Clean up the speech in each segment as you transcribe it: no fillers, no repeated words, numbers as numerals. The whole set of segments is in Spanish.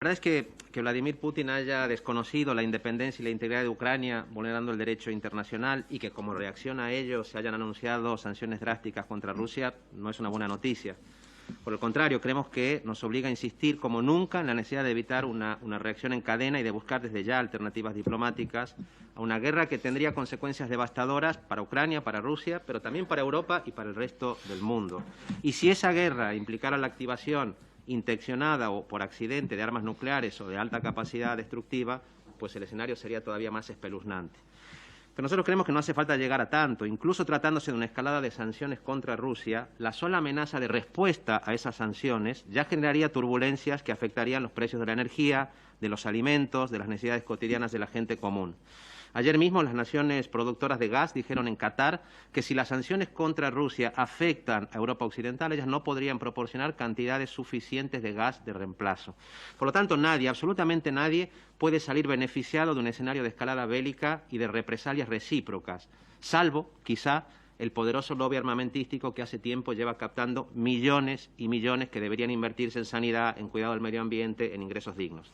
La verdad es que Vladimir Putin haya desconocido la independencia y la integridad de Ucrania, vulnerando el derecho internacional, y que como reacción a ello se hayan anunciado sanciones drásticas contra Rusia, no es una buena noticia. Por el contrario, creemos que nos obliga a insistir como nunca en la necesidad de evitar una reacción en cadena y de buscar desde ya alternativas diplomáticas a una guerra que tendría consecuencias devastadoras para Ucrania, para Rusia, pero también para Europa y para el resto del mundo. Y si esa guerra implicara la activación intencionada o por accidente de armas nucleares o de alta capacidad destructiva, pues el escenario sería todavía más espeluznante. Pero nosotros creemos que no hace falta llegar a tanto. Incluso tratándose de una escalada de sanciones contra Rusia, la sola amenaza de respuesta a esas sanciones ya generaría turbulencias que afectarían los precios de la energía, de los alimentos, de las necesidades cotidianas de la gente común. Ayer mismo las naciones productoras de gas dijeron en Qatar que si las sanciones contra Rusia afectan a Europa Occidental, ellas no podrían proporcionar cantidades suficientes de gas de reemplazo. Por lo tanto, nadie, absolutamente nadie, puede salir beneficiado de un escenario de escalada bélica y de represalias recíprocas, salvo, quizá, el poderoso lobby armamentístico que hace tiempo lleva captando millones y millones que deberían invertirse en sanidad, en cuidado del medio ambiente, en ingresos dignos.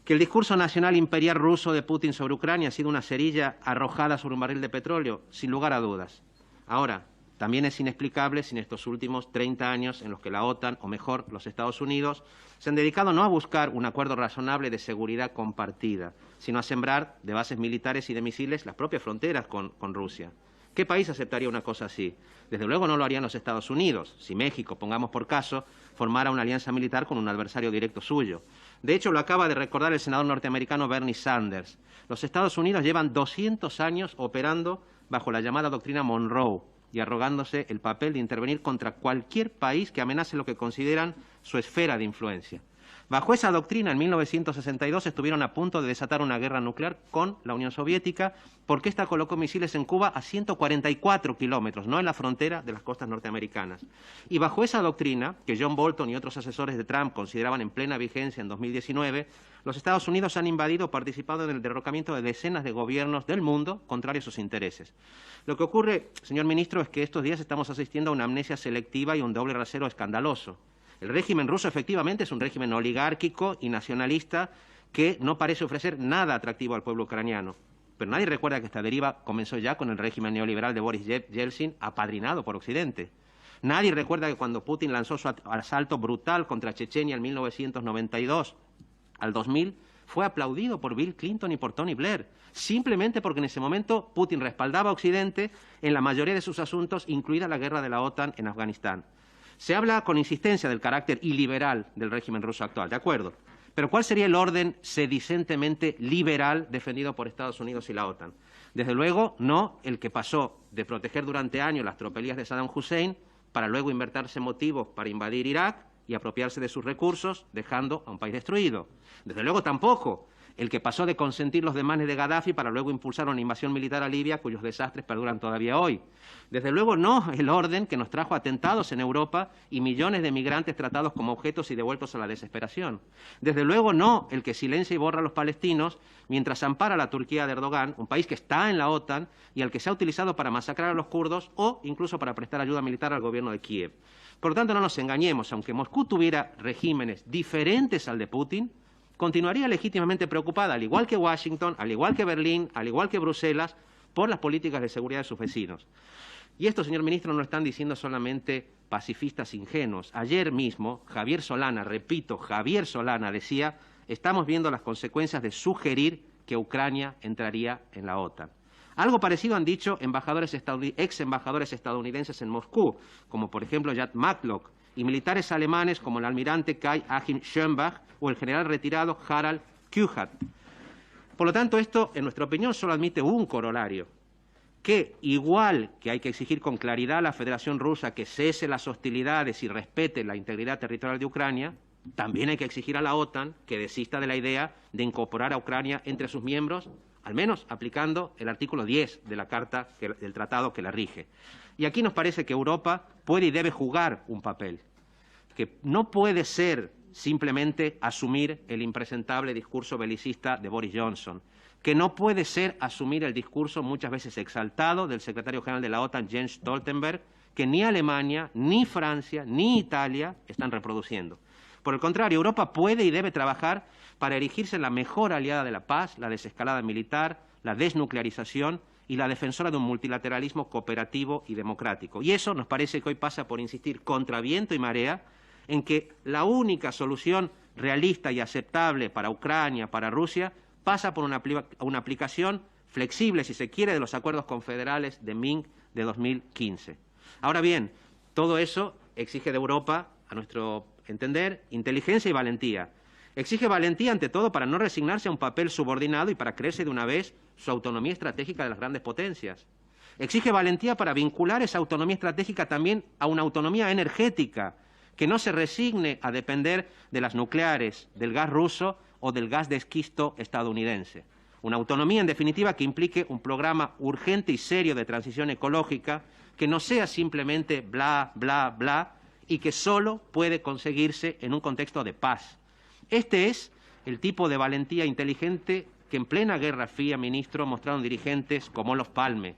Que el discurso nacional imperial ruso de Putin sobre Ucrania ha sido una cerilla arrojada sobre un barril de petróleo, sin lugar a dudas. Ahora, también es inexplicable si en estos últimos 30 años en los que la OTAN, o mejor, los Estados Unidos, se han dedicado no a buscar un acuerdo razonable de seguridad compartida, sino a sembrar de bases militares y de misiles las propias fronteras con Rusia. ¿Qué país aceptaría una cosa así? Desde luego no lo harían los Estados Unidos, si México, pongamos por caso, formara una alianza militar con un adversario directo suyo. De hecho, lo acaba de recordar el senador norteamericano Bernie Sanders. Los Estados Unidos llevan 200 años operando bajo la llamada doctrina Monroe y arrogándose el papel de intervenir contra cualquier país que amenace lo que consideran su esfera de influencia. Bajo esa doctrina, en 1962 estuvieron a punto de desatar una guerra nuclear con la Unión Soviética porque ésta colocó misiles en Cuba a 144 kilómetros, no en la frontera de las costas norteamericanas. Y bajo esa doctrina, que John Bolton y otros asesores de Trump consideraban en plena vigencia en 2019, los Estados Unidos han invadido o participado en el derrocamiento de decenas de gobiernos del mundo contrarios a sus intereses. Lo que ocurre, señor ministro, es que estos días estamos asistiendo a una amnesia selectiva y un doble rasero escandaloso. El régimen ruso efectivamente es un régimen oligárquico y nacionalista que no parece ofrecer nada atractivo al pueblo ucraniano. Pero nadie recuerda que esta deriva comenzó ya con el régimen neoliberal de Boris Yeltsin, apadrinado por Occidente. Nadie recuerda que cuando Putin lanzó su asalto brutal contra Chechenia en 1992 al 2000, fue aplaudido por Bill Clinton y por Tony Blair, simplemente porque en ese momento Putin respaldaba a Occidente en la mayoría de sus asuntos, incluida la guerra de la OTAN en Afganistán. Se habla con insistencia del carácter iliberal del régimen ruso actual, de acuerdo. Pero ¿cuál sería el orden sedicentemente liberal defendido por Estados Unidos y la OTAN? Desde luego, no el que pasó de proteger durante años las tropelías de Saddam Hussein para luego inventarse motivos para invadir Irak y apropiarse de sus recursos, dejando a un país destruido. Desde luego tampoco el que pasó de consentir los desmanes de Gaddafi para luego impulsar una invasión militar a Libia, cuyos desastres perduran todavía hoy. Desde luego no el orden que nos trajo atentados en Europa y millones de migrantes tratados como objetos y devueltos a la desesperación. Desde luego no el que silencia y borra a los palestinos mientras ampara a la Turquía de Erdogan, un país que está en la OTAN y al que se ha utilizado para masacrar a los kurdos o incluso para prestar ayuda militar al gobierno de Kiev. Por lo tanto, no nos engañemos, aunque Moscú tuviera regímenes diferentes al de Putin, continuaría legítimamente preocupada, al igual que Washington, al igual que Berlín, al igual que Bruselas, por las políticas de seguridad de sus vecinos. Y esto, señor ministro, no lo están diciendo solamente pacifistas ingenuos. Ayer mismo, Javier Solana, repito, Javier Solana decía, estamos viendo las consecuencias de sugerir que Ucrania entraría en la OTAN. Algo parecido han dicho ex embajadores estadounidenses en Moscú, como por ejemplo Jack Matlock, y militares alemanes como el almirante Kai-Achim Schönbach o el general retirado Harald Kuchat. Por lo tanto, esto, en nuestra opinión, solo admite un corolario, que igual que hay que exigir con claridad a la Federación Rusa que cese las hostilidades y respete la integridad territorial de Ucrania, también hay que exigir a la OTAN que desista de la idea de incorporar a Ucrania entre sus miembros, al menos aplicando el artículo 10 de la Carta del Tratado que la rige. Y aquí nos parece que Europa puede y debe jugar un papel, que no puede ser simplemente asumir el impresentable discurso belicista de Boris Johnson, que no puede ser asumir el discurso muchas veces exaltado del secretario general de la OTAN, Jens Stoltenberg, que ni Alemania, ni Francia, ni Italia están reproduciendo. Por el contrario, Europa puede y debe trabajar para erigirse en la mejor aliada de la paz, la desescalada militar, la desnuclearización y la defensora de un multilateralismo cooperativo y democrático. Y eso nos parece que hoy pasa por insistir contra viento y marea en que la única solución realista y aceptable para Ucrania, para Rusia, pasa por una aplicación flexible, si se quiere, de los acuerdos confederales de Minsk de 2015. Ahora bien, todo eso exige de Europa, a nuestro entender, inteligencia y valentía. Exige valentía, ante todo, para no resignarse a un papel subordinado y para creerse de una vez su autonomía estratégica de las grandes potencias. Exige valentía para vincular esa autonomía estratégica también a una autonomía energética, que no se resigne a depender de las nucleares, del gas ruso o del gas de esquisto estadounidense. Una autonomía, en definitiva, que implique un programa urgente y serio de transición ecológica, que no sea simplemente bla, bla, bla, y que solo puede conseguirse en un contexto de paz. Este es el tipo de valentía inteligente que en plena Guerra Fría, ministro, mostraron dirigentes como Olof Palme,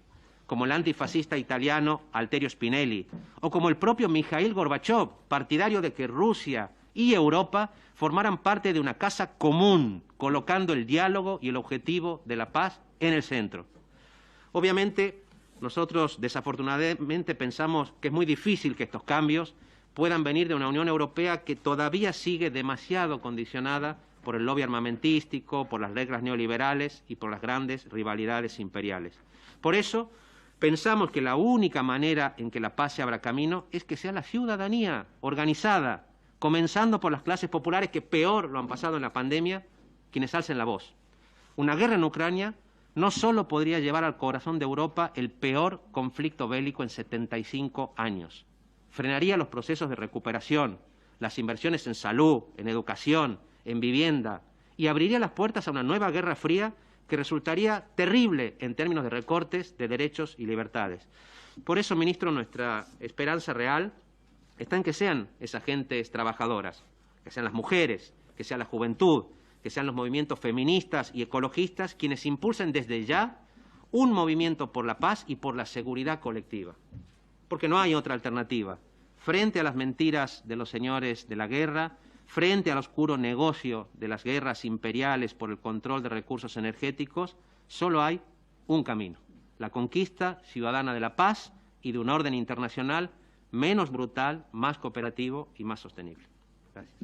como el antifascista italiano Alterio Spinelli, o como el propio Mikhail Gorbachev, partidario de que Rusia y Europa formaran parte de una casa común, colocando el diálogo y el objetivo de la paz en el centro. Obviamente, nosotros desafortunadamente pensamos que es muy difícil que estos cambios puedan venir de una Unión Europea que todavía sigue demasiado condicionada por el lobby armamentístico, por las reglas neoliberales y por las grandes rivalidades imperiales. Por eso, pensamos que la única manera en que la paz se abra camino es que sea la ciudadanía organizada, comenzando por las clases populares que peor lo han pasado en la pandemia, quienes alcen la voz. Una guerra en Ucrania no solo podría llevar al corazón de Europa el peor conflicto bélico en 75 años, frenaría los procesos de recuperación, las inversiones en salud, en educación, en vivienda, y abriría las puertas a una nueva guerra fría que resultaría terrible en términos de recortes de derechos y libertades. Por eso, ministro, nuestra esperanza real está en que sean esas gentes trabajadoras, que sean las mujeres, que sea la juventud, que sean los movimientos feministas y ecologistas quienes impulsen desde ya un movimiento por la paz y por la seguridad colectiva. Porque no hay otra alternativa. Frente a las mentiras de los señores de la guerra, frente al oscuro negocio de las guerras imperiales por el control de recursos energéticos, solo hay un camino: la conquista ciudadana de la paz y de un orden internacional menos brutal, más cooperativo y más sostenible. Gracias.